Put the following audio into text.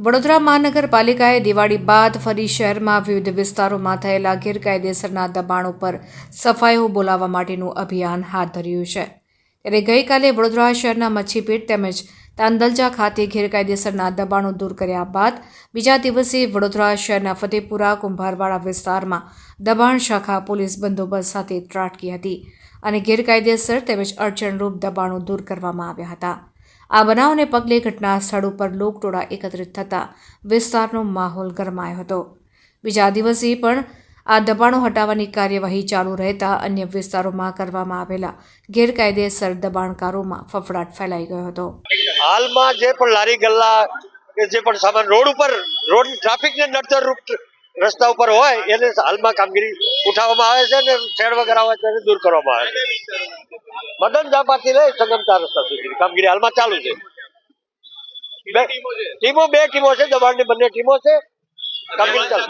વડોદરા મહાનગરપાલિકાએ દિવાળી બાદ ફરી શહેરમાં વિવિધ વિસ્તારોમાં થયેલા ગેરકાયદેસરના દબાણો પર સફાઈઓ બોલાવવા માટેનું અભિયાન હાથ ધર્યું છે। ત્યારે ગઈકાલે વડોદરા શહેરના મચ્છીપીટ તેમજ તાંદલજા ખાતે ગેરકાયદેસરના દબાણો દૂર કર્યા બાદ બીજા દિવસે વડોદરા શહેરના ફતેપુરા કુંભારવાડા વિસ્તારમાં દબાણ શાખા પોલીસ બંદોબસ્ત સાથે ત્રાટકી હતી અને ગેરકાયદેસર તેમજ અડચણરૂપ દબાણો દૂર કરવામાં આવ્યા હતા। આ બનાવને પગલે ઘટના સ્થળ ઉપર લોકટોળા એકત્રિત થતાં વિસ્તારનો માહોલ ગરમાયો હતો। બીજા દિવસે પણ આ દબાણો હટાવવાની કાર્યવાહી ચાલુ રહેતા અન્ય વિસ્તારોમાં કરવામાં આવેલા ગેરકાયદેસર દબાણકારોમાં ફફડાટ ફેલાઈ ગયો હતો। હાલમાં જે પણ લારી ગલ્લા કે જે પણ સામાન રોડ ઉપર રોડ ટ્રાફિકને નડતરરૂપ રસ્તા ઉપર હોય એને હાલમાં કામગીરી ઉઠાવવામાં આવે છે અને શેડ વગર આવે છે એને દૂર કરવામાં આવે છે। મદન ઝાપાથી લઈ સંગમતા રસ્તા સુધી કામગીરી હાલમાં ચાલુ છે। બે ટીમો છે, દબાણની બંને ટીમો છે, કામગીરી ચાલુ।